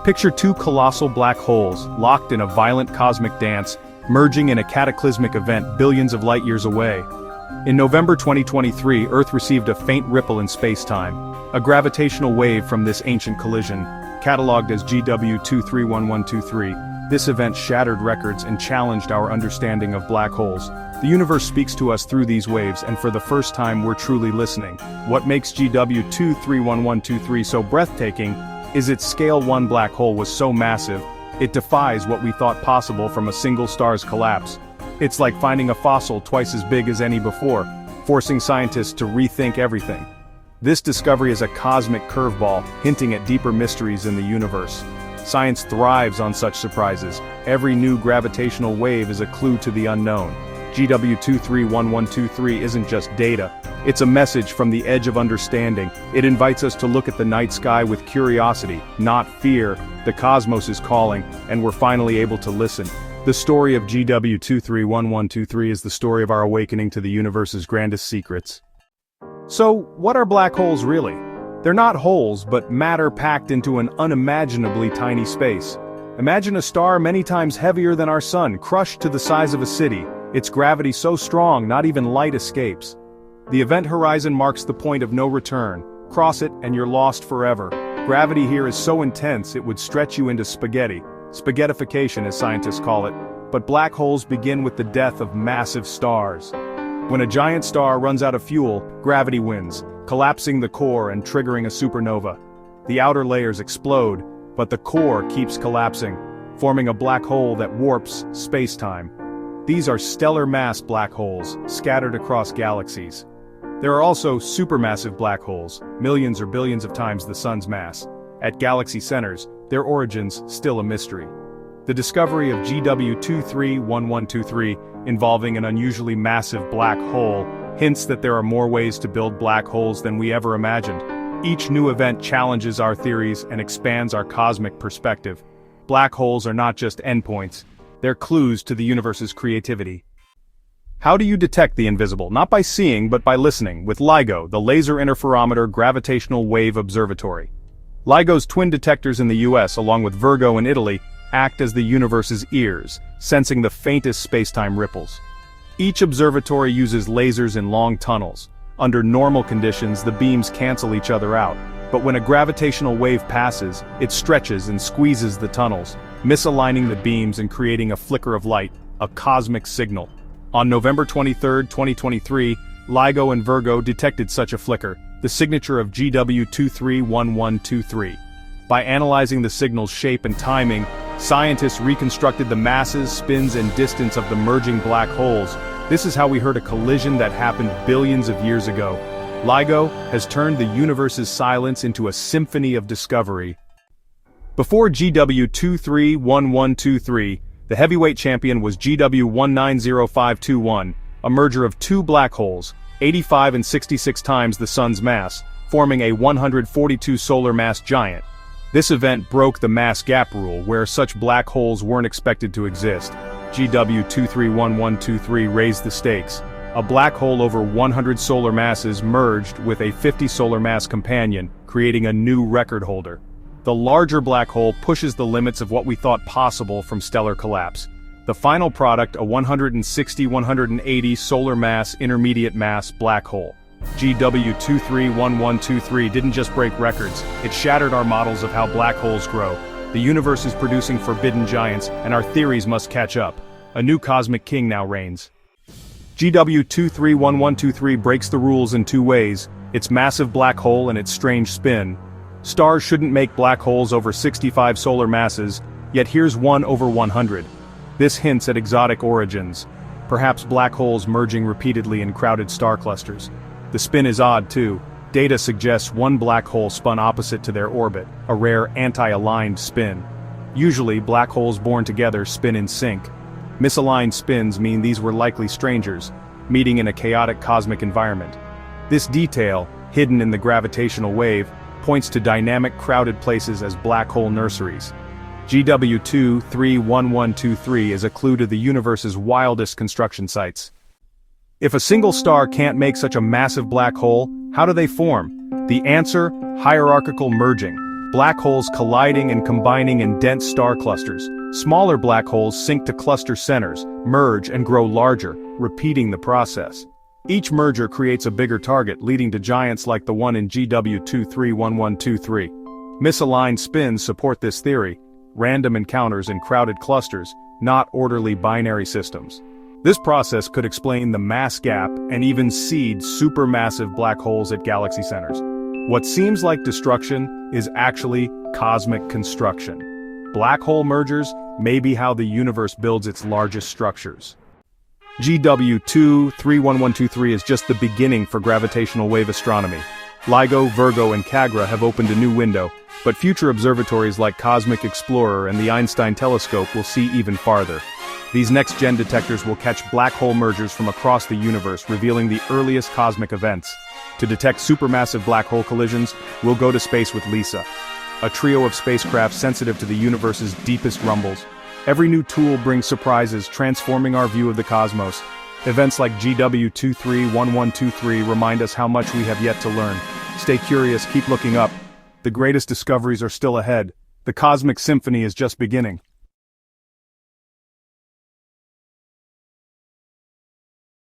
Picture two colossal black holes, locked in a violent cosmic dance, merging in a cataclysmic event billions of light-years away. In November 2023, Earth received a faint ripple in space-time, a gravitational wave from this ancient collision, catalogued as GW231123. This event shattered records and challenged our understanding of black holes. The universe speaks to us through these waves, and for the first time we're truly listening. What makes GW231123 so breathtaking is its scale. One black hole was so massive, it defies what we thought possible from a single star's collapse. It's like finding a fossil twice as big as any before, forcing scientists to rethink everything. This discovery is a cosmic curveball, hinting at deeper mysteries in the universe. Science thrives on such surprises. Every new gravitational wave is a clue to the unknown. GW231123 isn't just data, it's a message from the edge of understanding. It invites us to look at the night sky with curiosity, not fear. The cosmos is calling, and we're finally able to listen. The story of GW231123 is the story of our awakening to the universe's grandest secrets. So, what are black holes really? They're not holes, but matter packed into an unimaginably tiny space. Imagine a star many times heavier than our sun, crushed to the size of a city. Its gravity so strong, not even light escapes. The event horizon marks the point of no return. Cross it, and you're lost forever. Gravity here is so intense it would stretch you into spaghetti. Spaghettification, as scientists call it. But black holes begin with the death of massive stars. When a giant star runs out of fuel, gravity wins, collapsing the core and triggering a supernova. The outer layers explode, but the core keeps collapsing, forming a black hole that warps space-time. These are stellar-mass black holes, scattered across galaxies. There are also supermassive black holes, millions or billions of times the sun's mass. At galaxy centers, their origins still a mystery. The discovery of GW231123, involving an unusually massive black hole, hints that there are more ways to build black holes than we ever imagined. Each new event challenges our theories and expands our cosmic perspective. Black holes are not just endpoints, they're clues to the universe's creativity. How do you detect the invisible? Not by seeing, but by listening, with LIGO, the Laser Interferometer Gravitational Wave Observatory. LIGO's twin detectors in the US, along with Virgo in Italy, act as the universe's ears, sensing the faintest space-time ripples. Each observatory uses lasers in long tunnels. Under normal conditions, the beams cancel each other out, but when a gravitational wave passes, it stretches and squeezes the tunnels, misaligning the beams and creating a flicker of light, a cosmic signal. On November 23, 2023, LIGO and Virgo detected such a flicker, the signature of GW231123. By analyzing the signal's shape and timing, scientists reconstructed the masses, spins, and distance of the merging black holes. This is how we heard a collision that happened billions of years ago. LIGO has turned the universe's silence into a symphony of discovery. Before GW231123, the heavyweight champion was GW190521, a merger of two black holes, 85 and 66 times the sun's mass, forming a 142 solar mass giant. This event broke the mass gap rule, where such black holes weren't expected to exist. GW231123 raised the stakes. A black hole over 100 solar masses merged with a 50 solar mass companion, creating a new record holder. The larger black hole pushes the limits of what we thought possible from stellar collapse. The final product, a 160-180 solar mass intermediate mass black hole. GW231123 didn't just break records, it shattered our models of how black holes grow. The universe is producing forbidden giants, and our theories must catch up. A new cosmic king now reigns. GW231123 breaks the rules in two ways: its massive black hole and its strange spin. Stars shouldn't make black holes over 65 solar masses, yet here's one over 100. This hints at exotic origins, perhaps black holes merging repeatedly in crowded star clusters. The spin is odd too. Data suggests one black hole spun opposite to their orbit, a rare anti-aligned spin. Usually, black holes born together spin in sync. Misaligned spins mean these were likely strangers, meeting in a chaotic cosmic environment. This detail, hidden in the gravitational wave, points to dynamic crowded places as black hole nurseries. GW231123 is a clue to the universe's wildest construction sites. If a single star can't make such a massive black hole, how do they form? The answer: hierarchical merging. black holes colliding and combining in dense star clusters. Smaller black holes sink to cluster centers, merge and grow larger, repeating the process. Each merger creates a bigger target, leading to giants like the one in GW 231123. Misaligned spins support this theory, random encounters in crowded clusters, not orderly binary systems. This process could explain the mass gap and even seed supermassive black holes at galaxy centers. What seems like destruction is actually cosmic construction. Black hole mergers may be how the universe builds its largest structures. GW 231123 is just the beginning for gravitational wave astronomy. LIGO, Virgo, and CAGRA have opened a new window, but future observatories like Cosmic Explorer and the Einstein Telescope will see even farther. These next-gen detectors will catch black hole mergers from across the universe, revealing the earliest cosmic events. To detect supermassive black hole collisions, we'll go to space with LISA, a trio of spacecraft sensitive to the universe's deepest rumbles. Every new tool brings surprises, transforming our view of the cosmos. Events like GW 231123 remind us how much we have yet to learn. Stay curious, keep looking up. The greatest discoveries are still ahead. The cosmic symphony is just beginning.